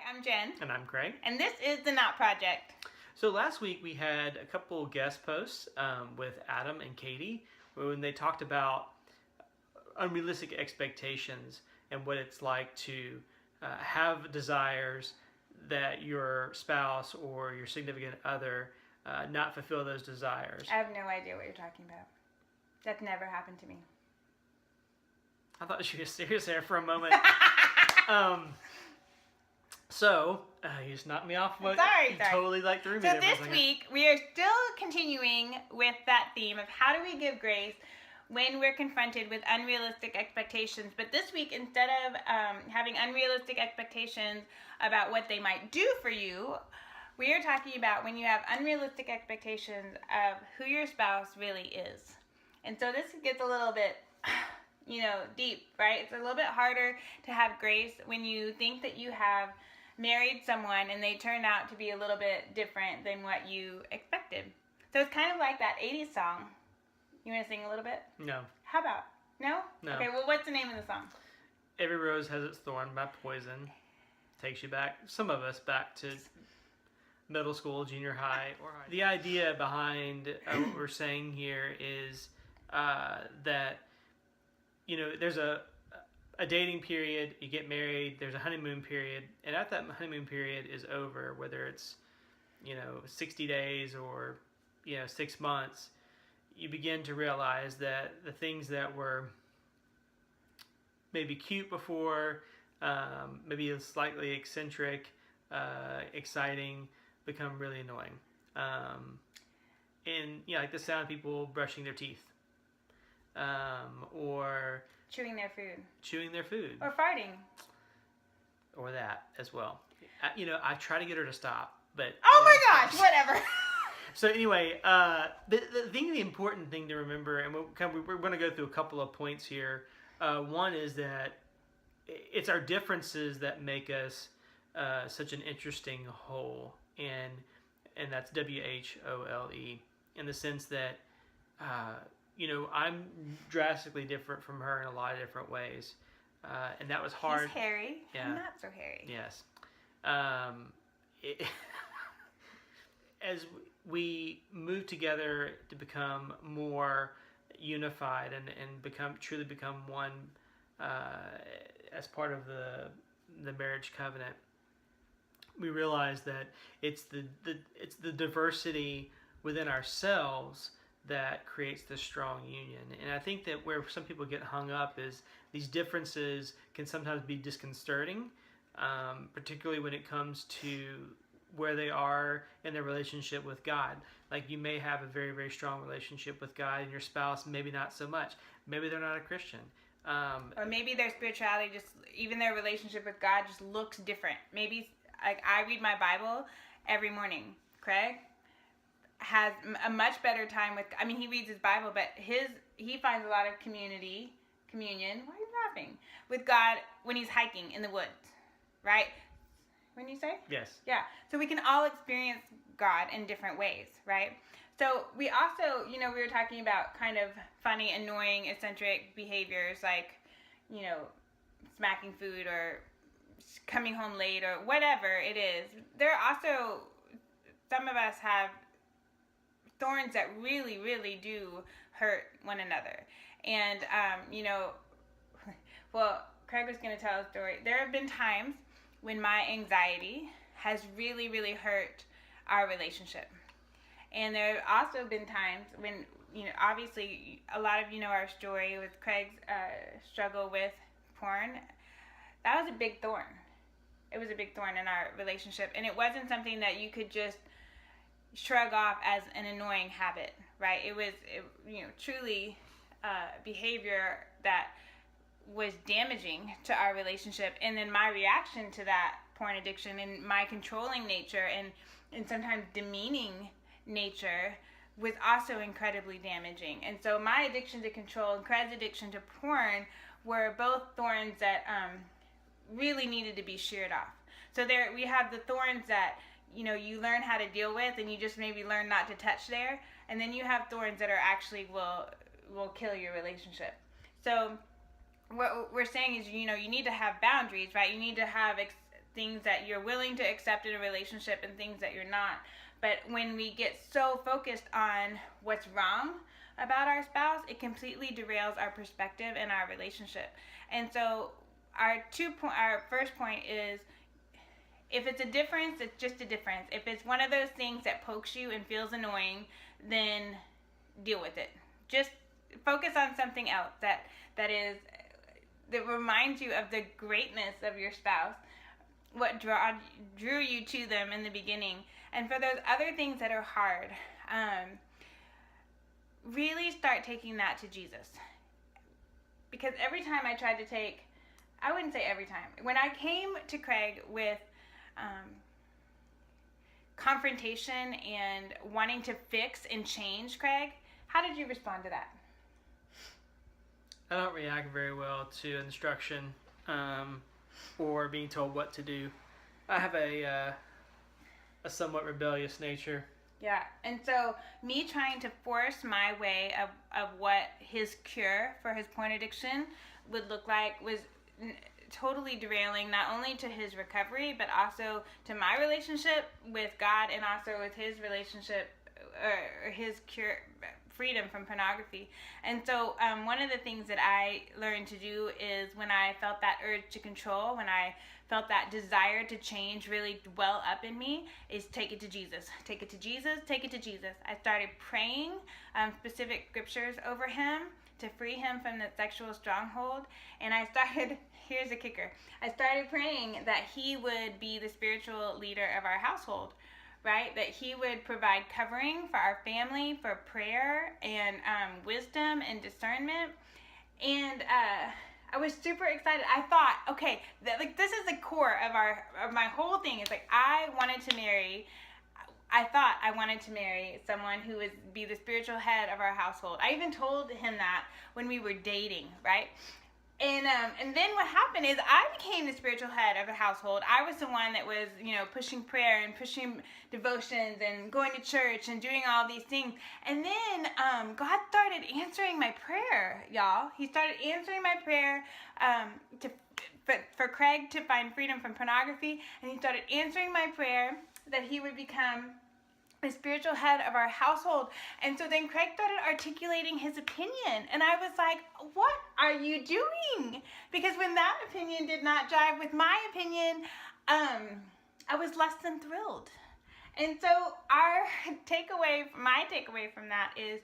I'm Jen. And I'm Craig. And this is The Knot Project. So last week we had a couple guest posts with Adam and Katie when they talked about unrealistic expectations and what it's like to have desires that your spouse or your significant other not fulfill those desires. I have no idea what you're talking about. That's never happened to me. I thought she was serious there for a moment. So, you just knocked me off. Sorry. Totally threw me there. So this week, we are still continuing with that theme of how do we give grace when we're confronted with unrealistic expectations. But this week, instead of having unrealistic expectations about what they might do for you, we are talking about when you have unrealistic expectations of who your spouse really is. And so this gets a little bit, deep, right? It's a little bit harder to have grace when you think that you have married someone and they turn out to be a little bit different than what you expected. So it's kind of like that 80s song. You want to sing a little bit? No. How about? No? No. Okay, well, what's the name of the song? Every Rose Has Its Thorn by Poison. Takes you back, some of us, back to middle school, junior high, or high. The idea behind what we're saying here is that, there's a dating period, you get married, there's a honeymoon period, and after that honeymoon period is over, whether it's, 60 days or, 6 months, you begin to realize that the things that were maybe cute before, maybe slightly eccentric, exciting, become really annoying. And, like the sound of people brushing their teeth, or Chewing their food. Or farting. Or that as well. I try to get her to stop, but... Oh my gosh, whatever. So anyway, the important thing to remember, and we're going to go through a couple of points here. One is that it's our differences that make us such an interesting whole, and that's WHOLE, in the sense that I'm drastically different from her in a lot of different ways, and that was hard. He's hairy. Yeah. I'm not so hairy. Yes. As we move together to become more unified and truly become one as part of the marriage covenant, we realize that it's the diversity within ourselves that creates this strong union. And I think that where some people get hung up is these differences can sometimes be disconcerting, particularly when it comes to where they are in their relationship with God. Like, you may have a very, very strong relationship with God, and your spouse maybe not so much. Maybe they're not a Christian. Or maybe their spirituality, even their relationship with God just looks different. Maybe, like, I read my Bible every morning. Craig has a much better time with, he reads his Bible, but he finds a lot of communion, why are you laughing? With God when he's hiking in the woods, right? When you say? Yes. Yeah. So we can all experience God in different ways, right? So we also, we were talking about kind of funny, annoying, eccentric behaviors like, smacking food or coming home late or whatever it is. There are also, some of us have thorns that really, really do hurt one another. And, Craig was going to tell a story. There have been times when my anxiety has really, really hurt our relationship. And there have also been times when, obviously a lot of you know our story with Craig's struggle with porn. That was a big thorn. It was a big thorn in our relationship. And it wasn't something that you could just shrug off as an annoying habit, right? It was, truly behavior that was damaging to our relationship. And then my reaction to that porn addiction and my controlling nature and sometimes demeaning nature was also incredibly damaging. And so my addiction to control and Craig's addiction to porn were both thorns that really needed to be sheared off. So there we have the thorns that you learn how to deal with, and you just maybe learn not to touch there. And then you have thorns that are actually will kill your relationship. So what we're saying is, you need to have boundaries, right? You need to have things that you're willing to accept in a relationship and things that you're not. But when we get so focused on what's wrong about our spouse, it completely derails our perspective and our relationship. And so our first point is, if it's a difference, it's just a difference. If it's one of those things that pokes you and feels annoying, then deal with it. Just focus on something else that reminds you of the greatness of your spouse, what drew you to them in the beginning. And for those other things that are hard, really start taking that to Jesus. Because every time I wouldn't say every time, when I came to Craig with confrontation and wanting to fix and change Craig, how did you respond to that? I don't react very well to instruction or being told what to do. I have a somewhat rebellious nature. Yeah, and so me trying to force my way of what his cure for his porn addiction would look like was totally derailing, not only to his recovery, but also to my relationship with God, and also with his relationship or his freedom from pornography. And so one of the things that I learned to do is, when I felt that urge to control, when I felt that desire to change really well up in me, is take it to Jesus. Take it to Jesus. Take it to Jesus. I started praying specific scriptures over him to free him from the sexual stronghold. And here's the kicker. I started praying that he would be the spiritual leader of our household, right? That he would provide covering for our family, for prayer and wisdom and discernment. And I was super excited. I thought, okay, this is the core of my whole thing. It's like, I thought I wanted to marry someone who would be the spiritual head of our household. I even told him that when we were dating, right? And then what happened is, I became the spiritual head of the household. I was the one that was, pushing prayer and pushing devotions and going to church and doing all these things. And then God started answering my prayer, y'all. He started answering my prayer for Craig to find freedom from pornography. And he started answering my prayer that he would become the spiritual head of our household. And so then Craig started articulating his opinion, and I was like, what are you doing? Because when that opinion did not jive with my opinion, I was less than thrilled. And so my takeaway from that is,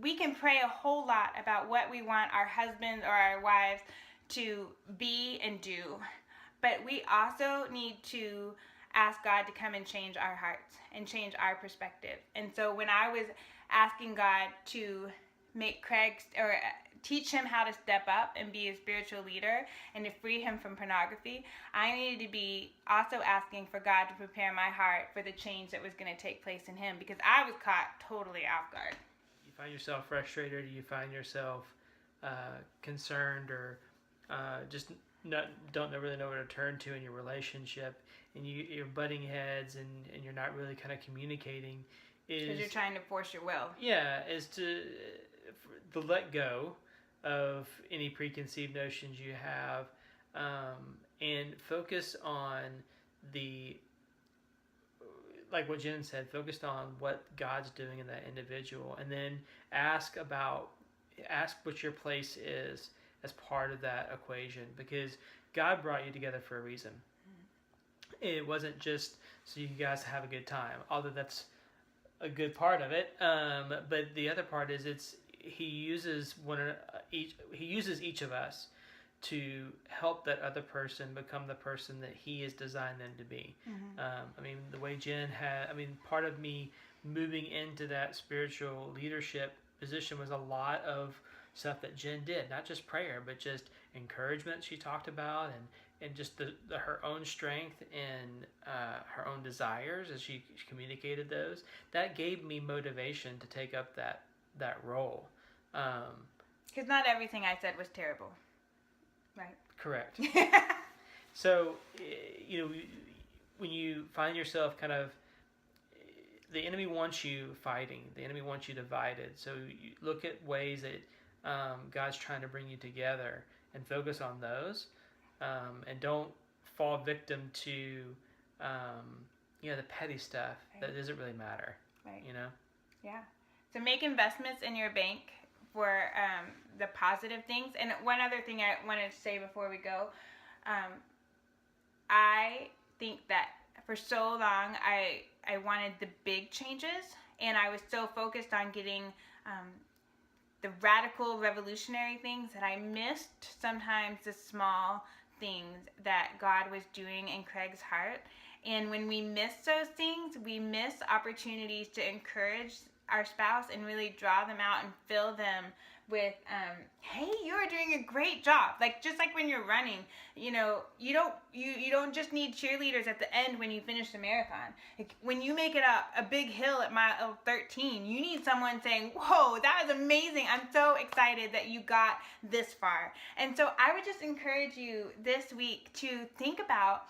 we can pray a whole lot about what we want our husbands or our wives to be and do, but we also need to ask God to come and change our hearts and change our perspective. And so when I was asking God to make Craig, or teach him how to step up and be a spiritual leader and to free him from pornography, I needed to be also asking for God to prepare my heart for the change that was going to take place in him, because I was caught totally off guard. You find yourself frustrated, you find yourself concerned, or just don't really know where to turn to in your relationship, and you're butting heads, and you're not really kind of communicating. Because you're trying to force your will. Yeah, is to let go of any preconceived notions you have, and focus on like what Jen said, focused on what God's doing in that individual, and then ask what your place is as part of that equation, because God brought you together for a reason. It wasn't just so you guys have a good time, although that's a good part of it. But the other part is He uses each of us to help that other person become the person that He has designed them to be. Mm-hmm. The way Jen part of me moving into that spiritual leadership position was a lot of stuff that Jen did, not just prayer, but just encouragement she talked about, and just her own strength and her own desires as she communicated those. That gave me motivation to take up that role. Because not everything I said was terrible, right? Correct. So, when you find yourself kind of, the enemy wants you fighting, the enemy wants you divided. So you look at ways that God's trying to bring you together and focus on those, and don't fall victim to, the petty stuff that doesn't really matter. Right. Yeah. So make investments in your bank for the positive things. And one other thing I wanted to say before we go, I think that for so long I wanted the big changes, and I was so focused on getting the radical revolutionary things that I missed sometimes the small things that God was doing in Craig's heart. And when we miss those things, we miss opportunities to encourage our spouse and really draw them out and fill them with, hey, you're doing a great job. Like, just like when you're running, you don't just need cheerleaders at the end when you finish the marathon. Like, when you make it up a big hill at mile 13, you need someone saying, whoa, that was amazing. I'm so excited that you got this far. And so I would just encourage you this week to think about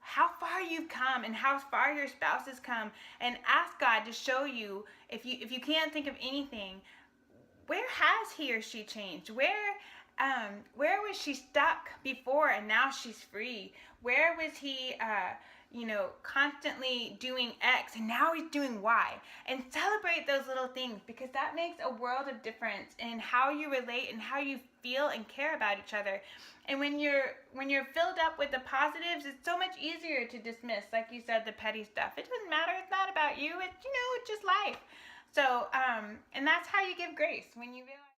how far you've come and how far your spouse has come, and ask God to show you, if you can't think of anything, where has he or she changed? Where was she stuck before and now she's free? Where was he constantly doing X and now he's doing Y? And celebrate those little things, because that makes a world of difference in how you relate and how you feel and care about each other. And when you're filled up with the positives, it's so much easier to dismiss, like you said, the petty stuff. It doesn't matter. It's not about you. It's just life. So, and that's how you give grace, when you realize